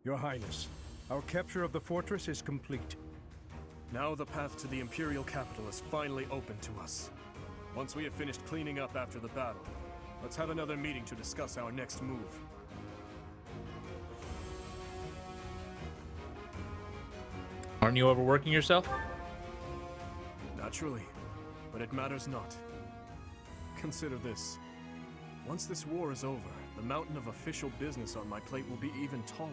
Your Highness, our capture of the fortress is complete. Now the path to the Imperial capital is finally open to us. Once we have finished cleaning up after the battle, let's have another meeting to discuss our next move. Aren't you overworking yourself? Naturally, but it matters not. Consider this. Once this war is over, the mountain of official business on my plate will be even taller.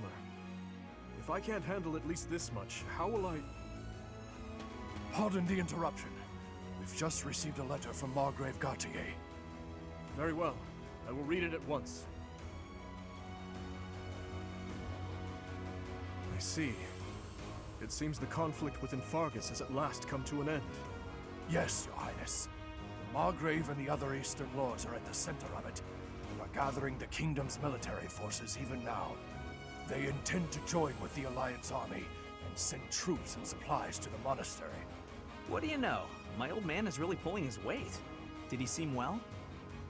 If I can't handle at least this much, how will I... Pardon the interruption. We've just received a letter from Margrave Gautier. Very well. I will read it at once. I see. It seems the conflict within Fargus has at last come to an end. Yes, Your Highness. The Margrave and the other Eastern Lords are at the center of it, and are gathering the Kingdom's military forces even now. They intend to join with the Alliance army and send troops and supplies to the monastery. What do you know? My old man is really pulling his weight. Did he seem well?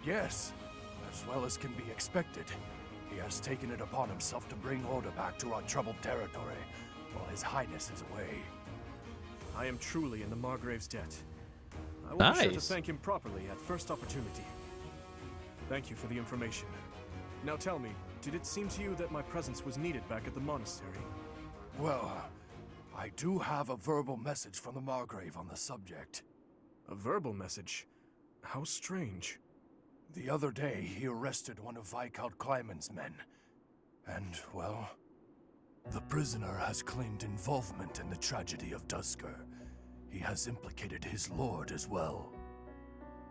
Yes, as well as can be expected. He has taken it upon himself to bring order back to our troubled territory, while His Highness is away. I am truly in the Margrave's debt. I will be sure to Nice. thank him properly at first opportunity. Thank you for the information. Now tell me, did it seem to you that my presence was needed back at the monastery? Well, I do have a verbal message from the Margrave on the subject. A verbal message? How strange. The other day, he arrested one of Viscount Kleiman's men. And, well, the prisoner has claimed involvement in the tragedy of Dusker. He has implicated his lord as well.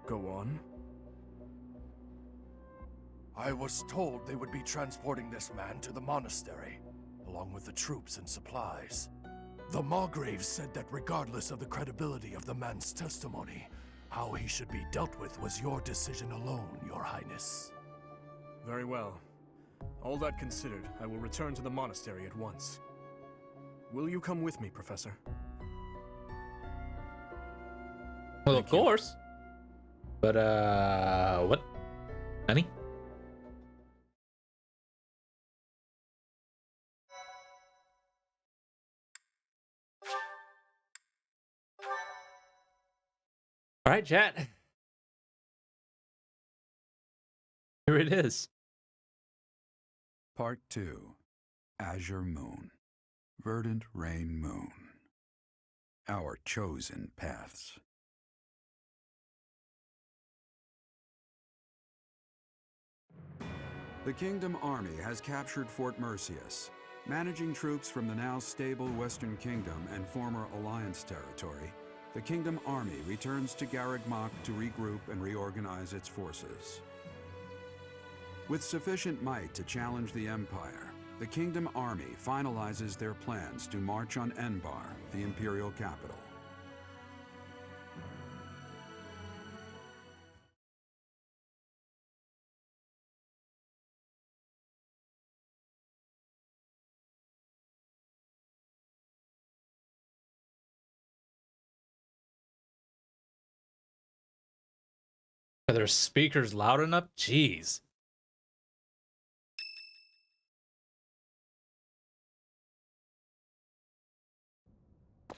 Go on. I was told they would be transporting this man to the monastery, along with the troops and supplies. The Margrave said that regardless of the credibility of the man's testimony, how he should be dealt with was your decision alone, Your Highness. Very well. All that considered, I will return to the monastery at once. Will you come with me, Professor? Well, Thank of you. course. But, what? Honey? All right, chat. Here it is. Part 2. Azure Moon. Verdant Rain Moon. Our chosen paths. The Kingdom Army has captured Fort Mercius. Managing troops from the now stable Western Kingdom and former Alliance territory, the Kingdom Army returns to Garreg to regroup and reorganize its forces. With sufficient might to challenge the Empire, the Kingdom Army finalizes their plans to march on Enbar, the Imperial capital. Are their speakers loud enough? Jeez.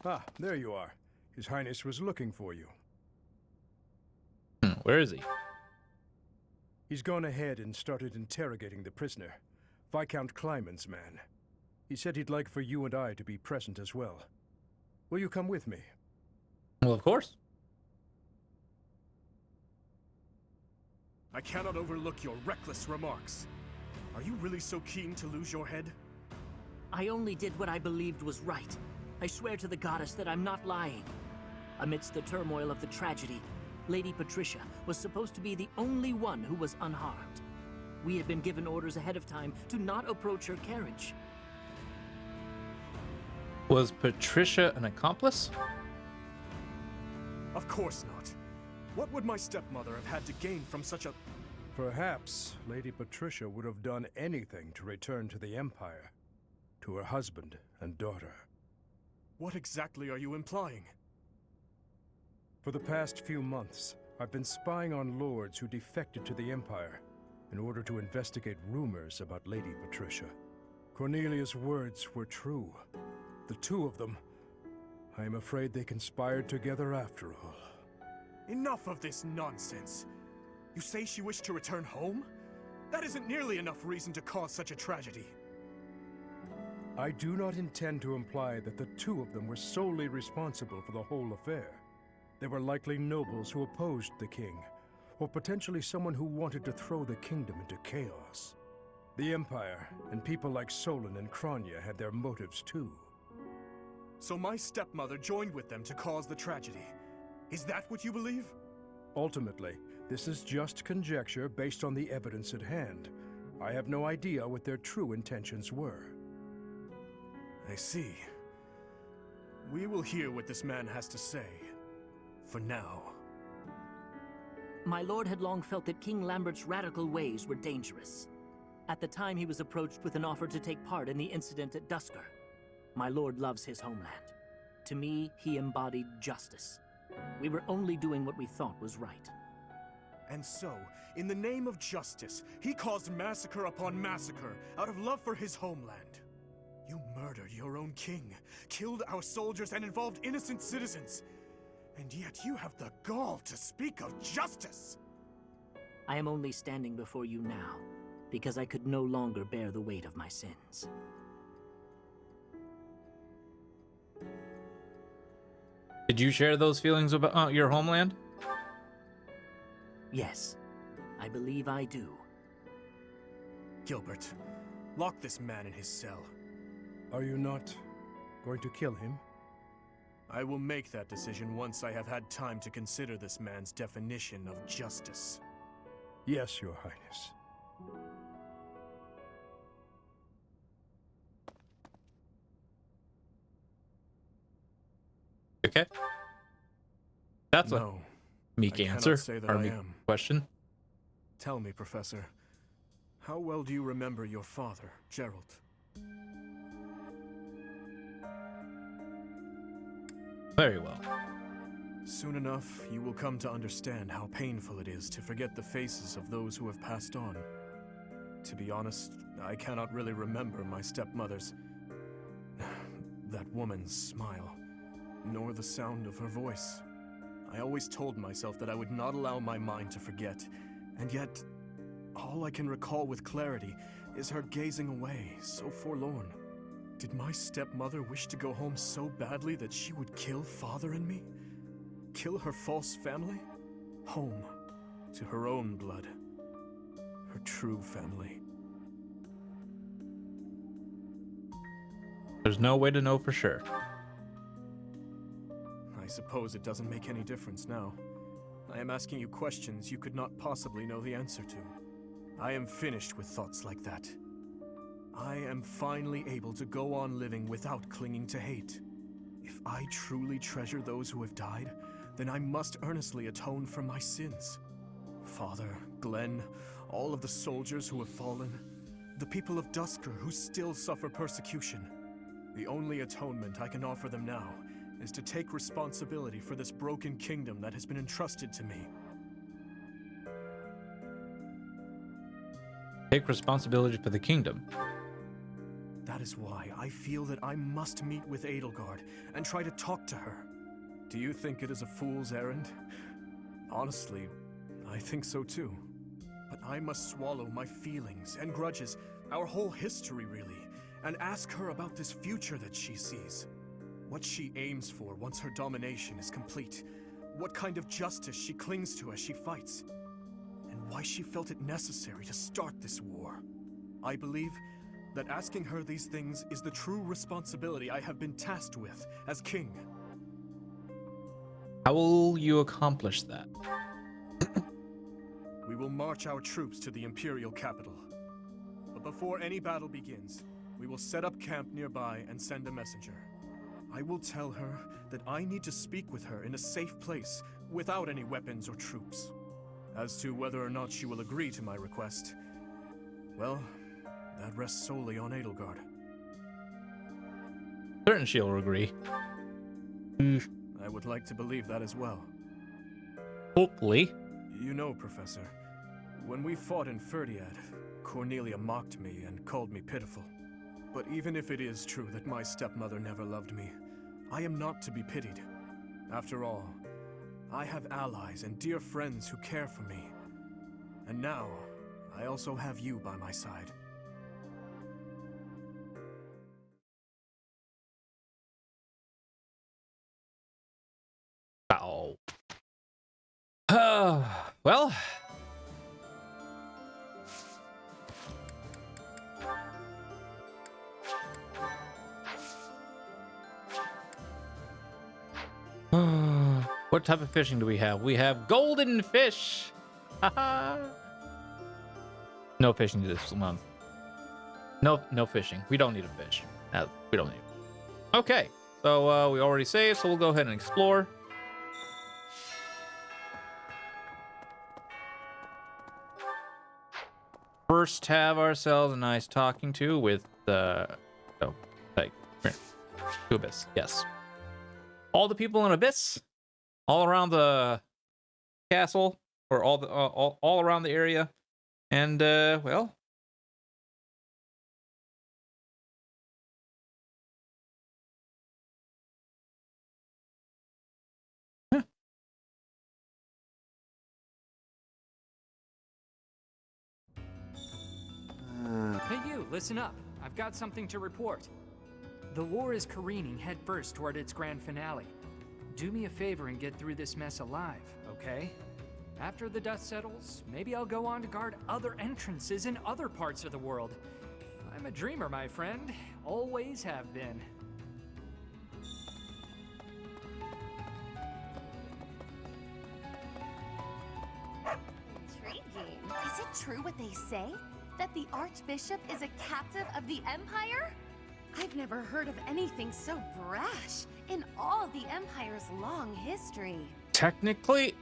Ah, there you are. His Highness was looking for you. Where is he? He's gone ahead and started interrogating the prisoner, Viscount Kleiman's man. He said he'd like for you and I to be present as well. Will you come with me? Well, of course. I cannot overlook your reckless remarks. Are you really so keen to lose your head? I only did what I believed was right. I swear to the goddess that I'm not lying. Amidst the turmoil of the tragedy, Lady Patricia was supposed to be the only one who was unharmed. We had been given orders ahead of time to not approach her carriage. Was Patricia an accomplice? Of course not. What would my stepmother have had to gain from such a... Perhaps Lady Patricia would have done anything to return to the Empire, to her husband and daughter. What exactly are you implying? For the past few months, I've been spying on lords who defected to the Empire in order to investigate rumors about Lady Patricia. Cornelia's words were true. The two of them, I am afraid they conspired together after all. Enough of this nonsense. You say she wished to return home? That isn't nearly enough reason to cause such a tragedy. I do not intend to imply that the two of them were solely responsible for the whole affair. They were likely nobles who opposed the king, or potentially someone who wanted to throw the kingdom into chaos. The Empire and people like Solon and Kranya had their motives too. So my stepmother joined with them to cause the tragedy. Is that what you believe? Ultimately, this is just conjecture based on the evidence at hand. I have no idea what their true intentions were. I see. We will hear what this man has to say. For now. My lord had long felt that King Lambert's radical ways were dangerous. At the time, he was approached with an offer to take part in the incident at Dusker. My lord loves his homeland. To me, he embodied justice. We were only doing what we thought was right. And so, in the name of justice, he caused massacre upon massacre out of love for his homeland. You murdered your own king, killed our soldiers, and involved innocent citizens. And yet you have the gall to speak of justice! I am only standing before you now, because I could no longer bear the weight of my sins. Did you share those feelings about your homeland? Yes, I believe I do. Gilbert, lock this man in his cell. Are you not going to kill him? I will make that decision once I have had time to consider this man's definition of justice. Yes, Your Highness. Okay. That's No, a meek I cannot answer. say that Or I meek am. question. Tell me, Professor, how well do you remember your father, Gerald? Very well. Soon enough, you will come to understand how painful it is to forget the faces of those who have passed on. To be honest, I cannot really remember my stepmother's... that woman's smile, nor the sound of her voice. I always told myself that I would not allow my mind to forget, and yet, all I can recall with clarity is her gazing away, so forlorn. Did my stepmother wish to go home so badly that she would kill Father and me? Kill her false family? Home, to her own blood. Her true family. There's no way to know for sure. I suppose it doesn't make any difference now. I am asking you questions you could not possibly know the answer to. I am finished with thoughts like that. I am finally able to go on living without clinging to hate. If I truly treasure those who have died, then I must earnestly atone for my sins. Father, Glenn, all of the soldiers who have fallen, the people of Dusker who still suffer persecution. The only atonement I can offer them now is to take responsibility for this broken kingdom that has been entrusted to me. Take responsibility for the kingdom. That is why I feel that I must meet with Edelgard and try to talk to her. Do you think it is a fool's errand? Honestly, I think so too. But I must swallow my feelings and grudges, our whole history really, and ask her about this future that she sees. What she aims for once her domination is complete. What kind of justice she clings to as she fights. And why she felt it necessary to start this war. I believe that asking her these things is the true responsibility I have been tasked with as king. How will you accomplish that? We will march our troops to the Imperial capital. But before any battle begins, we will set up camp nearby and send a messenger. I will tell her that I need to speak with her in a safe place without any weapons or troops. As to whether or not she will agree to my request, well, that rests solely on Edelgard. Certain she'll agree. I would like to believe that as well. Hopefully. You know, Professor, when we fought in Ferdiad, Cornelia mocked me and called me pitiful. But even if it is true that my stepmother never loved me, I am not to be pitied. After all, I have allies and dear friends who care for me. And now, I also have you by my side. Oh. Well. What type of fishing do we have? We have golden fish. Haha. No fishing this month. No fishing. We don't need a fish. We don't need it. Okay. So we already saved, so we'll go ahead and explore. First, have ourselves a nice talking to with hey, here. To Abyss. Yes. All the people in Abyss, all around the castle, or all around the area, and well. Hey you, listen up. I've got something to report. The war is careening headfirst toward its grand finale. Do me a favor and get through this mess alive, okay? After the dust settles, maybe I'll go on to guard other entrances in other parts of the world. I'm a dreamer, my friend. Always have been. Intriguing. Is it true what they say? That the Archbishop is a captive of the Empire? I've never heard of anything so brash in all the Empire's long history. Technically,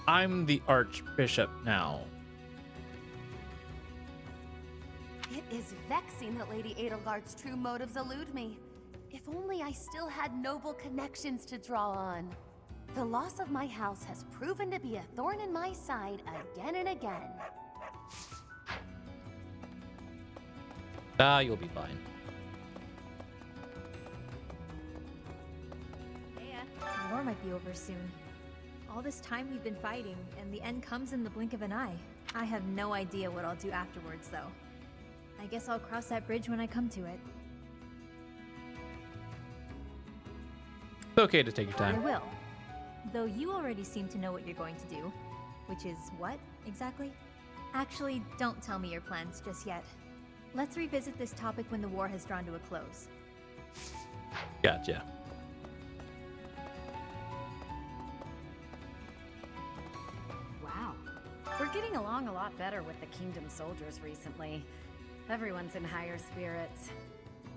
I'm the Archbishop now. It is vexing that Lady Edelgard's true motives elude me. If only I still had noble connections to draw on. The loss of my house has proven to be a thorn in my side again and again. You'll be fine. The war might be over soon. All this time we've been fighting, and the end comes in the blink of an eye. I have no idea what I'll do afterwards, though. I guess I'll cross that bridge when I come to it. It's okay to take your I time. will. Though you already seem to know what you're going to do. Which is what, exactly? Actually, don't tell me your plans just yet. Let's revisit this topic when the war has drawn to a close. Gotcha. Wow. We're getting along a lot better with the Kingdom soldiers recently. Everyone's in higher spirits.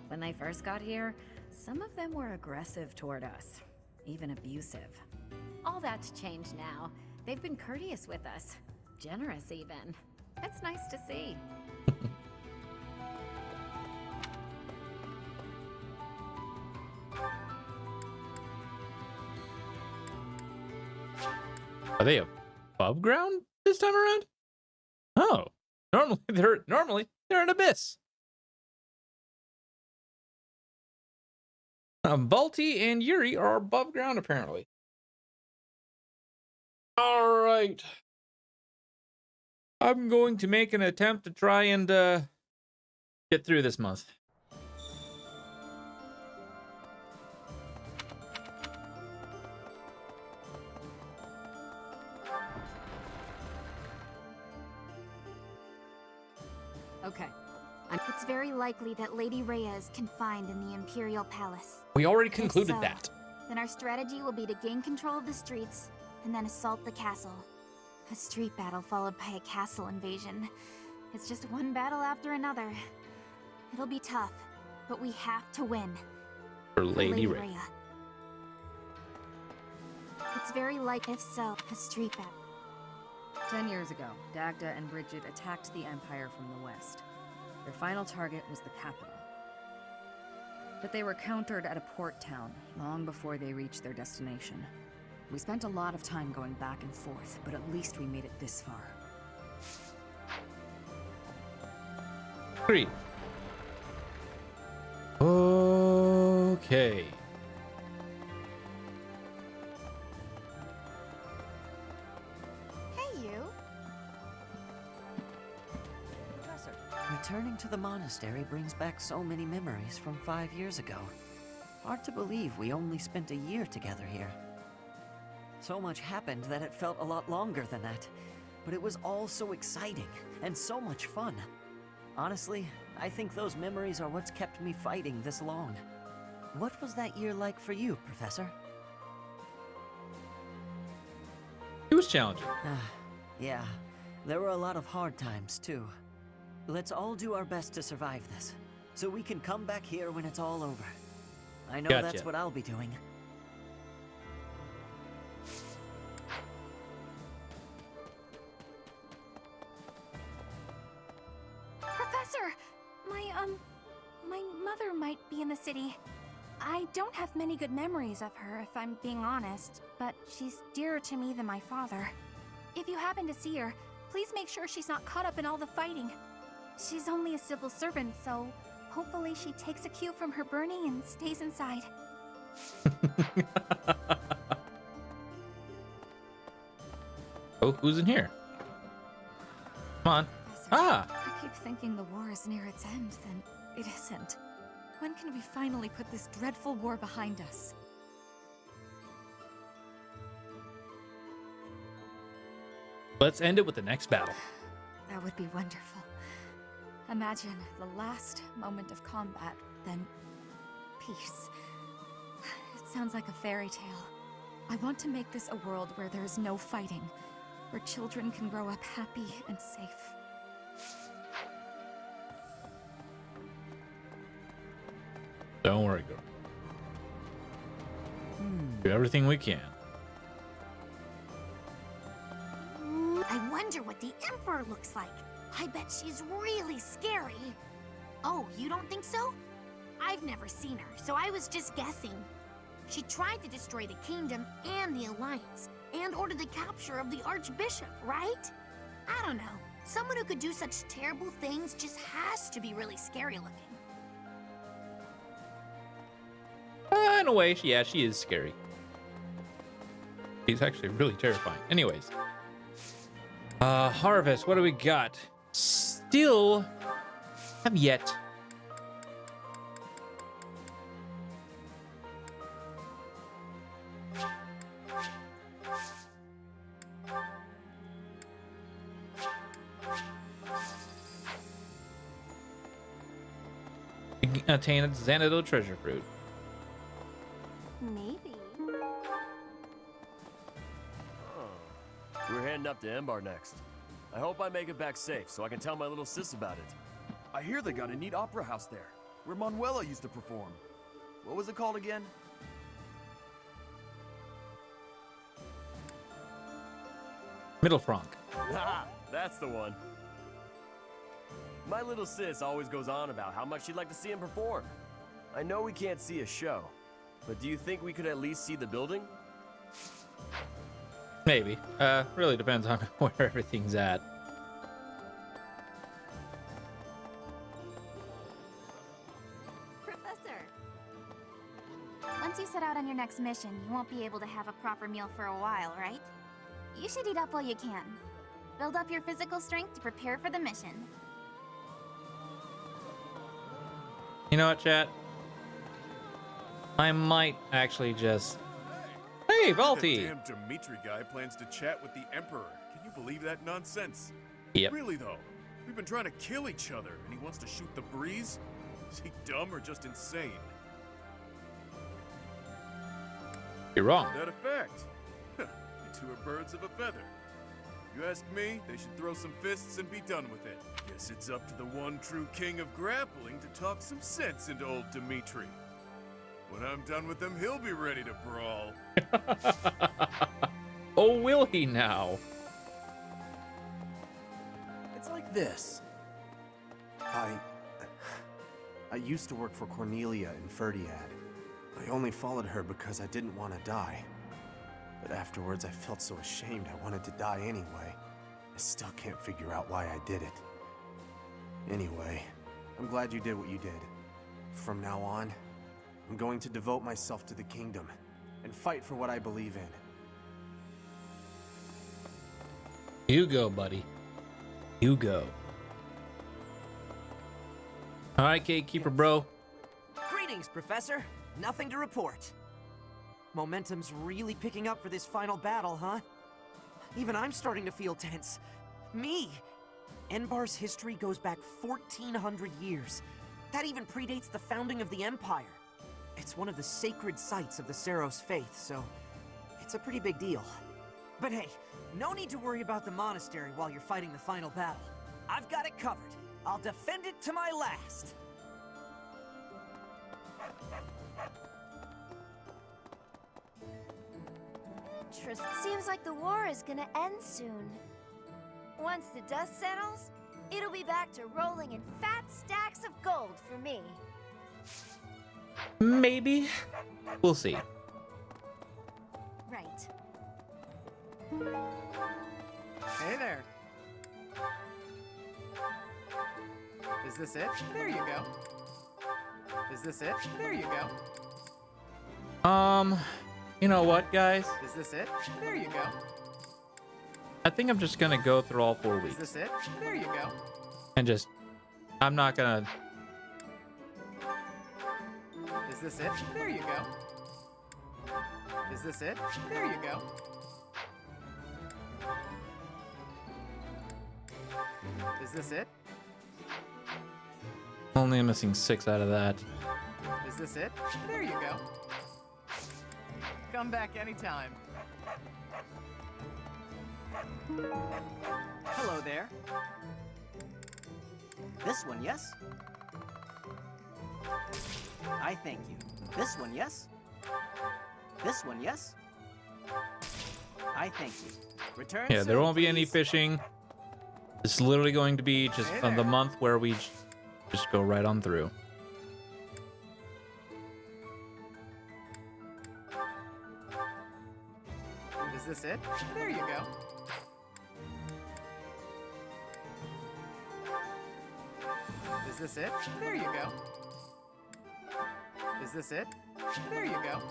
When they first got here, some of them were aggressive toward us, even abusive. All that's changed now. They've been courteous with us, generous even. It's nice to see. Are they above ground this time around? Oh, normally they're an abyss. Balti and Yuri are above ground apparently. All right. I'm going to make an attempt to try and get through this month. Okay. It's very likely that Lady Rhea is confined in the Imperial Palace. We already concluded so, that. Then our strategy will be to gain control of the streets, and then assault the castle. A street battle followed by a castle invasion. It's just one battle after another. It'll be tough, but we have to win. For Lady Rhea. It's very likely, if so, a street battle. 10 years ago, Dagda and Bridget attacked the Empire from the west. Their final target was the capital. But they were countered at a port town long before they reached their destination. We spent a lot of time going back and forth, but at least we made it this far. Agreed. Okay. Hey, you. Professor, returning to the monastery brings back so many memories from 5 years ago. Hard to believe we only spent a year together here. So much happened that it felt a lot longer than that. But it was all so exciting and so much fun. Honestly, I think those memories are what's kept me fighting this long. What was that year like for you, Professor? It was challenging. Yeah, there were a lot of hard times too. Let's all do our best to survive this, so we can come back here when it's all over. I know Gotcha. that's what I'll be doing. Professor! My mother might be in the city. I don't have many good memories of her, if I'm being honest, but she's dearer to me than my father. If you happen to see her, please make sure she's not caught up in all the fighting. She's only a civil servant, so hopefully she takes a cue from her burning and stays inside. Oh, who's in here? Come on. Professor, I keep thinking the war is near its end, then it isn't. When can we finally put this dreadful war behind us? Let's end it with the next battle. That would be wonderful. Imagine the last moment of combat, then peace. It sounds like a fairy tale. I want to make this a world where there is no fighting, where children can grow up happy and safe. Don't worry, girl. Do everything we can. I wonder what the Emperor looks like. I bet she's really scary. Oh, you don't think so? I've never seen her, so I was just guessing. She tried to destroy the kingdom and the Alliance, and order the capture of the Archbishop, right? I don't know. Someone who could do such terrible things just has to be really scary looking. In a way, yeah, she is scary. She's actually really terrifying. Anyways. Harvest, what do we got? Still have yet. Attain a Xanadu treasure fruit. Maybe. We're heading up to Embar next. I hope I make it back safe so I can tell my little sis about it. I hear they got a neat opera house there, where Manuela used to perform. What was it called again? Mittelfranc. Ha! That's the one. My little sis always goes on about how much she'd like to see him perform. I know we can't see a show, but do you think we could at least see the building? Maybe. Really depends on where everything's at. Professor! Once you set out on your next mission, you won't be able to have a proper meal for a while, right? You should eat up while you can. Build up your physical strength to prepare for the mission. You know what, chat? I might actually just... Hey, Valti! That damn Dimitri guy plans to chat with the Emperor. Can you believe that nonsense? Yep. Really, though? We've been trying to kill each other, and he wants to shoot the breeze? Is he dumb or just insane? You're wrong. To that effect. You two are birds of a feather. You ask me, they should throw some fists and be done with it. Guess it's up to the one true king of grappling to talk some sense into old Dimitri. When I'm done with him, he'll be ready to brawl. Oh, will he now? It's like this. I used to work for Cornelia in Ferdiad. I only followed her because I didn't want to die. But afterwards, I felt so ashamed I wanted to die anyway. I still can't figure out why I did it. Anyway, I'm glad you did what you did. From now on, I'm going to devote myself to the kingdom and fight for what I believe in. You go, buddy. You go. All right, Gatekeeper, bro. Greetings, Professor. Nothing to report. Momentum's really picking up for this final battle, huh? Even I'm starting to feel tense. Me! Enbar's history goes back 1,400 years. That even predates the founding of the Empire. It's one of the sacred sites of the Seros faith, so it's a pretty big deal. But hey, no need to worry about the monastery while you're fighting the final battle. I've got it covered. I'll defend it to my last. Seems like the war is gonna end soon. Once the dust settles, it'll be back to rolling in fat stacks of gold for me. Maybe. We'll see. Right. Hey there. Is this it? There you go. Is this it? There you go. You know what, guys? Is this it? There you go. I think I'm just gonna go through all 4 Is weeks this it? There you go. and just. I'm not gonna. Is this it? There you go. Is this it? There you go. Is this it? Only missing 6 out of that. Is this it? There you go. Come back anytime. Hello there. This one, yes? I thank you. This one, yes? This one, yes? I thank you. Return Yeah, there soon, won't be any please. fishing. It's literally going to be just Hey on the there. month where we just go right on through. Is this it? There you go. Is this it? There you go. Is this it? There you go.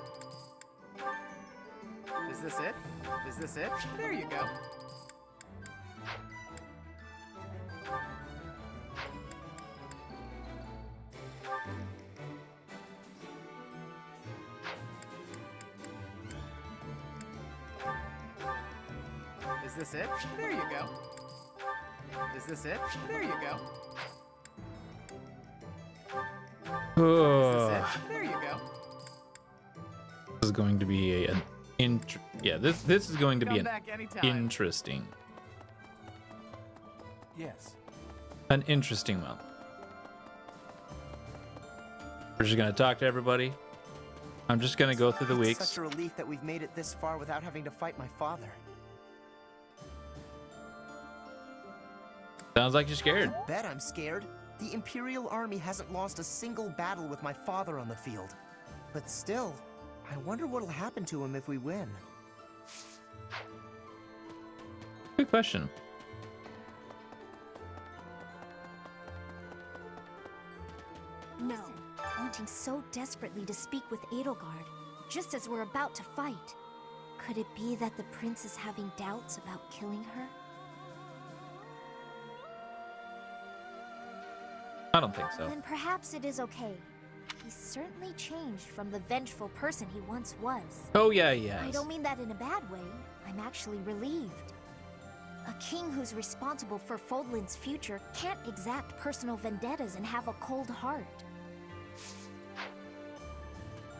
Is this it? Is this it? There you go. Is this it? There you go. Is this it? There you go. Is this it? There you go. This is going to be this is going to be Come an back anytime. interesting Yes. an interesting month. We're just gonna talk to everybody. I'm just gonna go through the It's weeks. such a relief that we've made it this far without having to fight my father. Sounds like you're scared. I bet I'm scared. The Imperial Army hasn't lost a single battle with my father on the field. But still, I wonder what'll happen to him if we win. Good question. No, wanting so desperately to speak with Edelgard, just as we're about to fight. Could it be that the prince is having doubts about killing her? I don't think so. Then perhaps it is okay. He's certainly changed from the vengeful person he once was. Oh yeah, yes. I don't mean that in a bad way. I'm actually relieved. A king who's responsible for Fodlan's future can't exact personal vendettas and have a cold heart.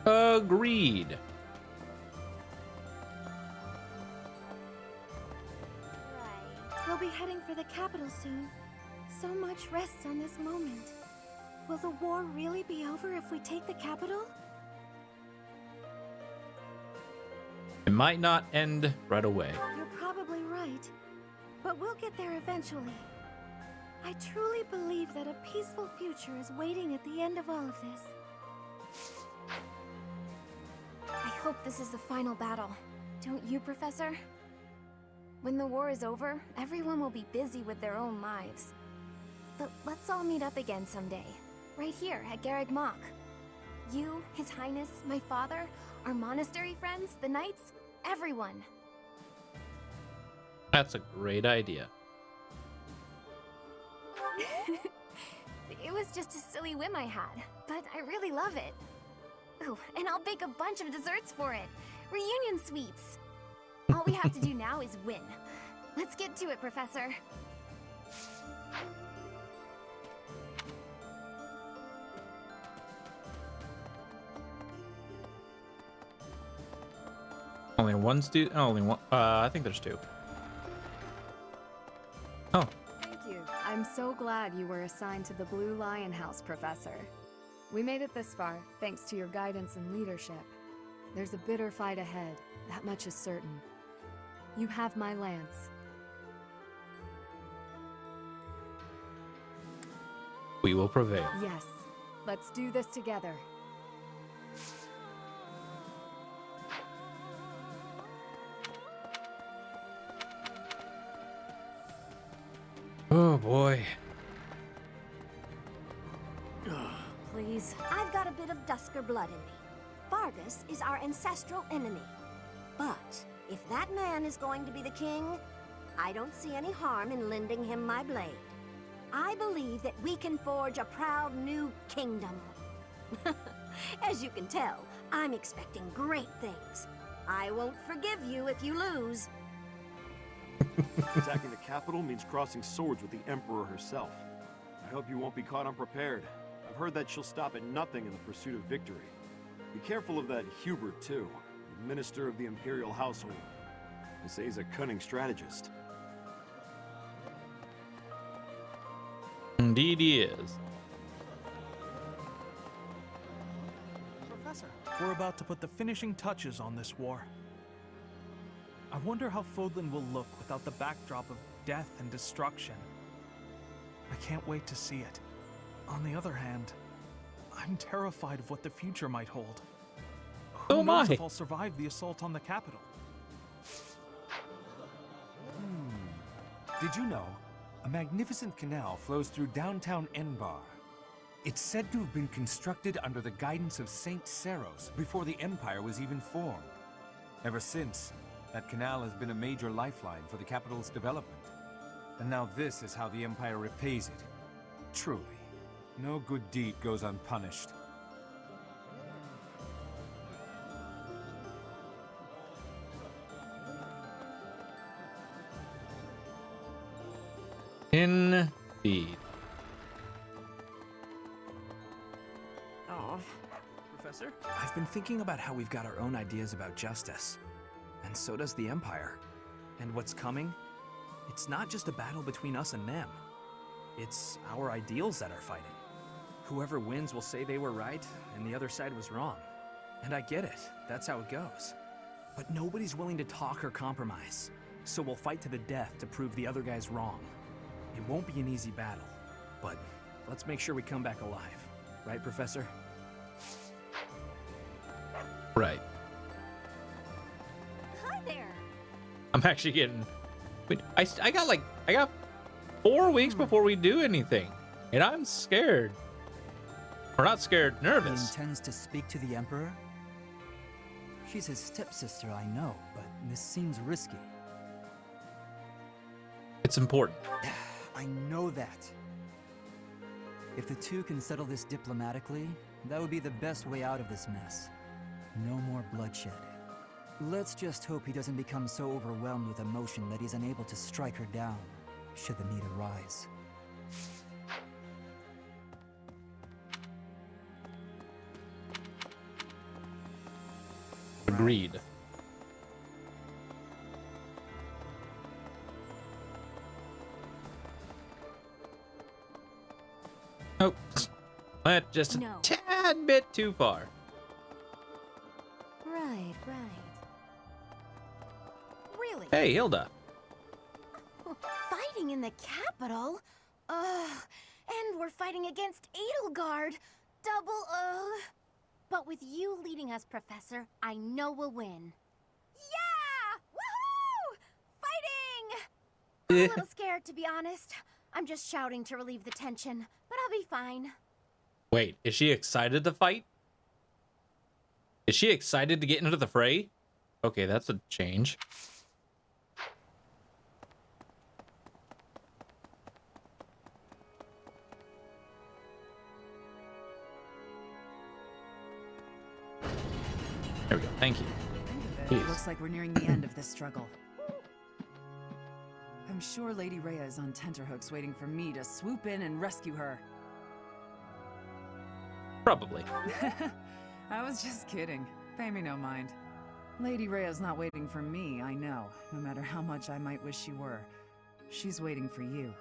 Agreed. We'll be heading for the capital soon. So much rests on this moment. Will the war really be over if we take the capital? It might not end right away. You're probably right. But we'll get there eventually. I truly believe that a peaceful future is waiting at the end of all of this. I hope this is the final battle. Don't you, Professor? When the war is over, everyone will be busy with their own lives. But let's all meet up again someday. right here at Garreg Mach. You, His Highness, my father, our monastery friends, the knights, everyone. That's a great idea. It was just a silly whim I had, but I really love it. Ooh, and I'll bake a bunch of desserts for it. Reunion sweets. All we have to do now is win. Let's get to it, Professor. Only one student. Only one. I think there's two. Oh. Thank you. I'm so glad you were assigned to the Blue Lion House, Professor. We made it this far, thanks to your guidance and leadership. There's a bitter fight ahead, that much is certain. You have my lance. We will prevail. Yes. Let's do this together. Oh boy. Please, I've got a bit of Dusker blood in me. Vargas is our ancestral enemy. But if that man is going to be the king, I don't see any harm in lending him my blade. I believe that we can forge a proud new kingdom. As you can tell, I'm expecting great things. I won't forgive you if you lose. Attacking the capital means crossing swords with the Emperor herself. I hope you won't be caught unprepared. I've heard that she'll stop at nothing in the pursuit of victory. Be careful of that Hubert, too, the Minister of the Imperial Household. They say he's a cunning strategist. Indeed he is. Professor, we're about to put the finishing touches on this war. I wonder how Fodlan will look without the backdrop of death and destruction. I can't wait to see it. On the other hand, I'm terrified of what the future might hold. So Who am knows I. if I'll survive the assault on the capital? Did you know a magnificent canal flows through downtown Enbar? It's said to have been constructed under the guidance of Saint Seros before the Empire was even formed. Ever since, that canal has been a major lifeline for the capital's development. And now this is how the Empire repays it. Truly, no good deed goes unpunished. Indeed. Oh, Professor? I've been thinking about how we've got our own ideas about justice. And so does the Empire. And what's coming? It's not just a battle between us and them. It's our ideals that are fighting. Whoever wins will say they were right and the other side was wrong. And I get it. That's how it goes. But nobody's willing to talk or compromise. So we'll fight to the death to prove the other guy's wrong. It won't be an easy battle, but let's make sure we come back alive. Right, Professor? Right. Hi there. I'm actually getting. Wait, I got 4 weeks before we do anything, and I'm scared. Or not scared, nervous. He intends to speak to the Emperor? She's his stepsister, I know, but this seems risky. It's important. I know that. If the two can settle this diplomatically, that would be the best way out of this mess. No more bloodshed. Let's just hope he doesn't become so overwhelmed with emotion that he's unable to strike her down, should the need arise. Agreed. Nope. Went just a No. tad bit too far. Right. Really? Hey, Hilda. Fighting in the capital? Ugh. And we're fighting against Edelgard. Double ugh. But with you leading us, Professor, I know we'll win. Yeah! Woohoo! Fighting! I'm a little scared, to be honest. I'm just shouting to relieve the tension, but I'll be fine. Wait, is she excited to fight? Is she excited to get into the fray? Okay, that's a change. There we go. Thank you. It looks like we're nearing the end of this struggle. I'm sure Lady Rhea is on tenterhooks waiting for me to swoop in and rescue her. Probably. I was just kidding. Pay me no mind. Lady Rhea's not waiting for me, I know. No matter how much I might wish she were. She's waiting for you.